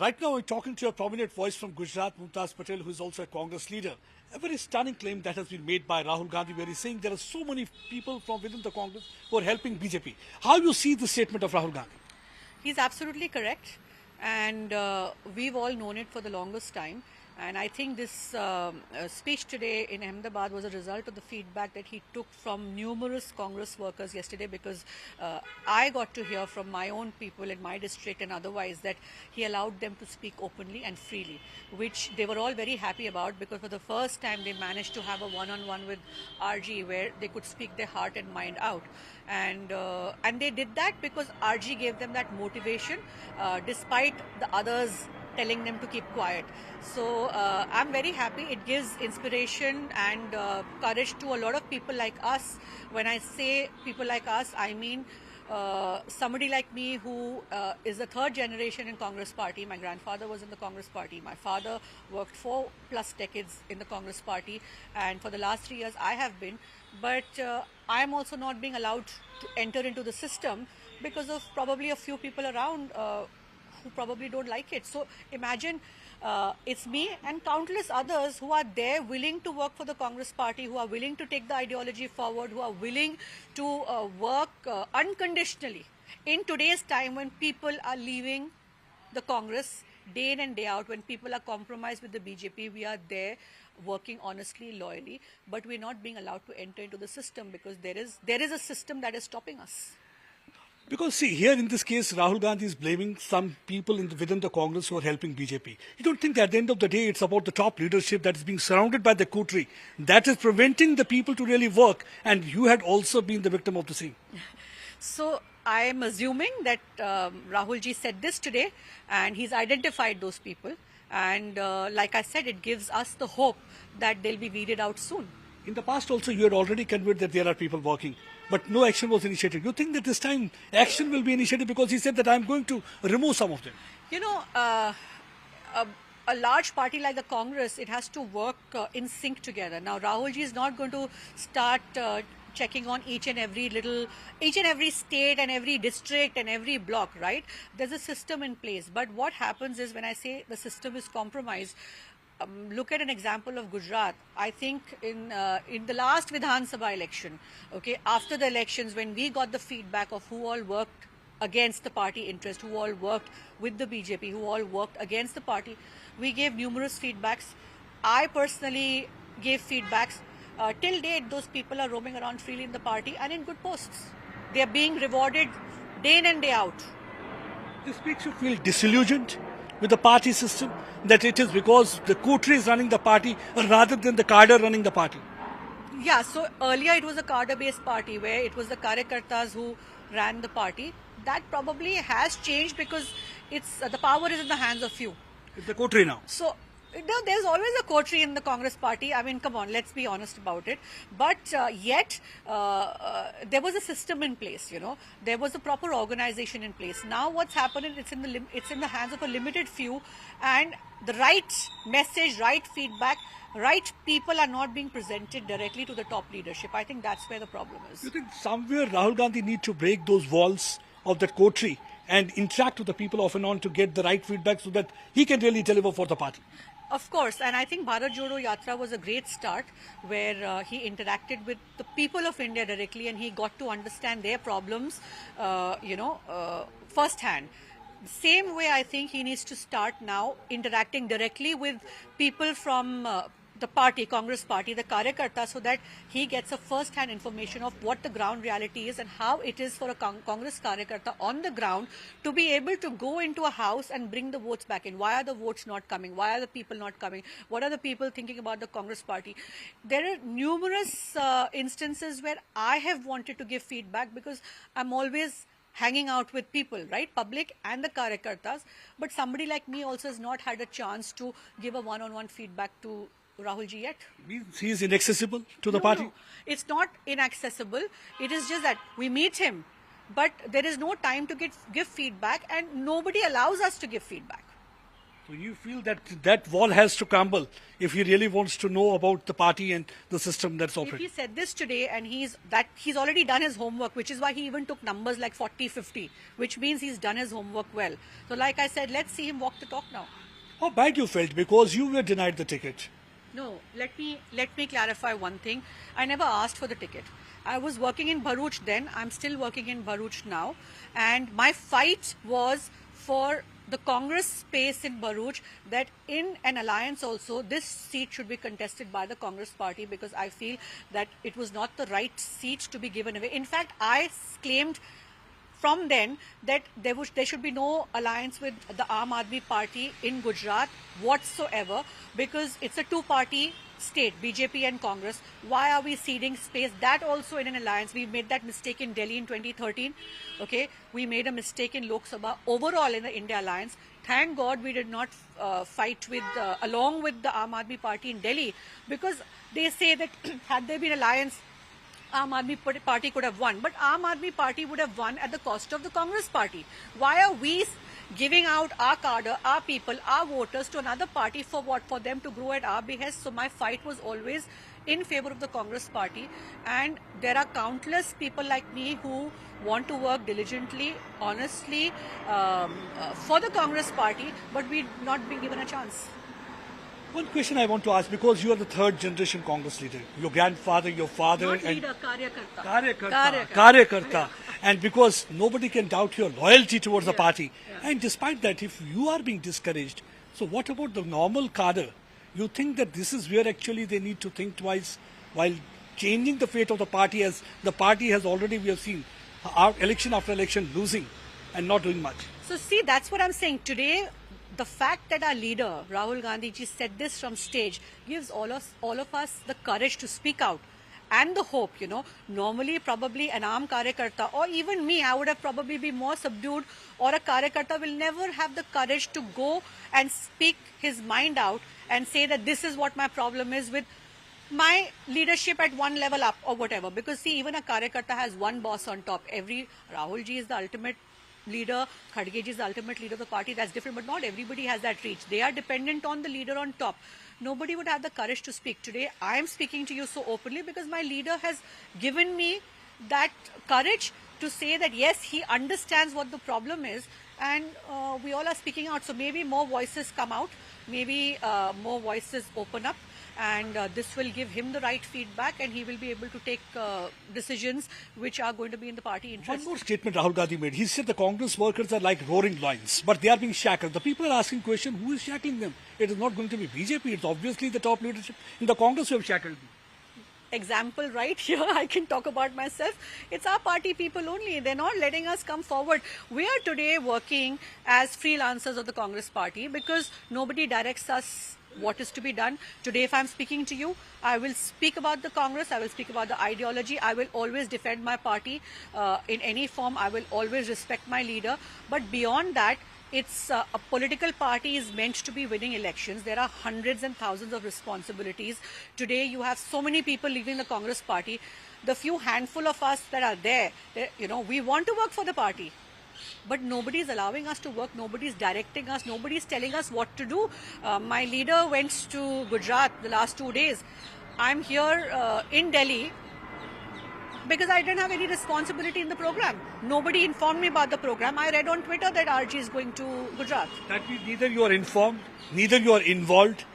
Right now, we're talking to a prominent voice from Gujarat, Mumtaz Patel, who is also a Congress leader. A very stunning claim that has been made by Rahul Gandhi, where he's saying there are so many people from within the Congress who are helping BJP. How do you see the statement of Rahul Gandhi? He's absolutely correct, and we've all known it for the longest time. And I think this speech today in Ahmedabad was a result of the feedback that he took from numerous Congress workers yesterday, because I got to hear from my own people in my district and otherwise that he allowed them to speak openly and freely, which they were all very happy about, because for the first time they managed to have a one-on-one with RG where they could speak their heart and mind out. And they did that because RG gave them that motivation despite the others telling them to keep quiet. So I'm very happy. It gives inspiration and courage to a lot of people like us. When I say people like us, I mean somebody like me who is the third generation in Congress party. My grandfather was in the Congress party. My father worked 4+ decades in the Congress party, and for the last 3 years I have been. But I am also not being allowed to enter into the system because of probably a few people around who probably don't like it. So imagine it's me and countless others who are there willing to work for the Congress party, who are willing to take the ideology forward, who are willing to work unconditionally. In today's time when people are leaving the Congress day in and day out, when people are compromised with the BJP, we are there working honestly, loyally, but we're not being allowed to enter into the system because there is a system that is stopping us. Because see, here in this case, Rahul Gandhi is blaming some people within the Congress who are helping BJP. You don't think that at the end of the day, it's about the top leadership that is being surrounded by the coterie that is preventing the people to really work, and you had also been the victim of the same? So I am assuming that Rahul ji said this today and he's identified those people, and like I said, it gives us the hope that they'll be weeded out soon. In the past also, you had already conveyed that there are people working, but no action was initiated. You think that this time action will be initiated, because he said that I'm going to remove some of them? You know, a large party like the Congress, it has to work in sync together. Now, Rahul ji is not going to start checking on each and every state and every district and every block, right? There's a system in place. But what happens is, when I say the system is compromised, look at an example of Gujarat. I think in the last Vidhan Sabha election, okay, after the elections, when we got the feedback of who all worked against the party interest, who all worked with the BJP, who all worked against the party, we gave numerous feedbacks. I personally gave feedbacks. Till date, those people are roaming around freely in the party and in good posts. They are being rewarded day in and day out. This makes you feel disillusioned with the party system, that it is because the coterie is running the party rather than the cadre running the party? Yeah, so earlier it was a cadre-based party where it was the Karyakartas who ran the party. That probably has changed because the power is in the hands of few. It's the coterie now. So there's always a coterie in the Congress party. I mean, come on, let's be honest about it. But yet, there was a system in place, you know. There was a proper organization in place. Now what's happening, it's in the hands of a limited few, and the right message, right feedback, right people are not being presented directly to the top leadership. I think that's where the problem is. You think somewhere Rahul Gandhi need to break those walls of that coterie and interact with the people off and on to get the right feedback so that he can really deliver for the party? Of course, and I think Bharat Jodo Yatra was a great start, where he interacted with the people of India directly and he got to understand their problems, firsthand. Same way, I think he needs to start now interacting directly with people from the party, Congress party, the Karyakarta, so that he gets a first-hand information of what the ground reality is and how it is for a Congress Karyakarta on the ground to be able to go into a house and bring the votes back in. Why are the votes not coming? Why are the people not coming? What are the people thinking about the Congress party? There are numerous instances where I have wanted to give feedback because I'm always hanging out with people, right? Public and the Karyakartas. But somebody like me also has not had a chance to give a one-on-one feedback to Rahul ji yet. Means he is inaccessible to the party? No, it's not inaccessible. It is just that we meet him, but there is no time to give feedback, and nobody allows us to give feedback. So you feel that that wall has to crumble if he really wants to know about the party and the system that's If he operating. said this today and he's already done his homework, which is why he even took numbers like 40, 50, which means he's done his homework well. So like I said, let's see him walk the talk now. How bad you felt because you were denied the ticket? No, let me clarify one thing. I never asked for the ticket. I was working in Bharuch then. I'm still working in Bharuch now, and my fight was for the Congress space in Bharuch, that in an alliance also this seat should be contested by the Congress party, because I feel that it was not the right seat to be given away. In fact, I claimed from then that there should be no alliance with the Aam Aadmi Party in Gujarat whatsoever, because it's a two-party state, BJP and Congress. Why are we ceding space? That also in an alliance. We made that mistake in Delhi in 2013. Okay, we made a mistake in Lok Sabha overall in the India alliance. Thank God we did not fight with along with the Aam Aadmi Party in Delhi, because they say that had there been alliance, Aam Aadmi Party could have won, but Aam Aadmi Party would have won at the cost of the Congress Party. Why are we giving out our cadre, our people, our voters to another party for what? For them to grow at our behest. So my fight was always in favor of the Congress Party, and there are countless people like me who want to work diligently, honestly, for the Congress Party, but we're not being given a chance. One question I want to ask, because you are the third generation Congress leader, your grandfather, your father, Not and leader, Karyakarta. Karyakarta. And because nobody can doubt your loyalty towards the party. And despite that, if you are being discouraged, so what about the normal cadre? You think that this is where actually they need to think twice while changing the fate of the party, as the party has already, we have seen, our election after election losing and not doing much. So see, that's what I'm saying. Today, the fact that our leader, Rahul Gandhi ji, said this from stage gives all of us the courage to speak out and the hope, you know. Normally, probably an Aam Karyakarta, or even me, I would have probably been more subdued, or a Karyakarta will never have the courage to go and speak his mind out and say that this is what my problem is with my leadership at one level up or whatever. Because see, even a Karyakarta has one boss on top. Rahul ji is the ultimate leader, Khadge ji is the ultimate leader of the party. That's different, but not everybody has that reach. They are dependent on the leader on top. Nobody would have the courage to speak. Today, I am speaking to you so openly because my leader has given me that courage to say that yes, he understands what the problem is, and we all are speaking out. So maybe more voices come out, maybe more voices open up, and this will give him the right feedback, and he will be able to take decisions which are going to be in the party interest. One more statement Rahul Gandhi made. He said the Congress workers are like roaring lions, but they are being shackled. The people are asking question, who is shackling them? It is not going to be BJP. It's obviously the top leadership in the Congress who have shackled them. Example right here, I can talk about myself. It's our party people only. They're not letting us come forward. We are today working as freelancers of the Congress party because nobody directs us what is to be done. Today, if I'm speaking to you, I will speak about the Congress, I will speak about the ideology, I will always defend my party in any form, I will always respect my leader. But beyond that, it's a political party is meant to be winning elections. There are hundreds and thousands of responsibilities. Today, you have so many people leaving the Congress party. The few handful of us that are there, you know, we want to work for the party. But nobody is allowing us to work, nobody is directing us, nobody is telling us what to do. My leader went to Gujarat the last 2 days. I'm here in Delhi because I didn't have any responsibility in the program. Nobody informed me about the program. I read on Twitter that RG is going to Gujarat. That means neither you are informed, neither you are involved,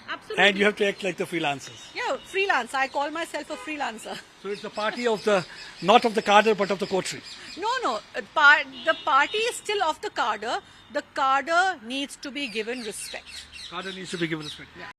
Absolutely. and you have to act like the freelancers. Yeah, freelance. I call myself a freelancer. So it's the party of the, not of the cadre, but of the coterie. No. The party is still of the cadre. The cadre needs to be given respect. Cadre needs to be given respect. Yeah.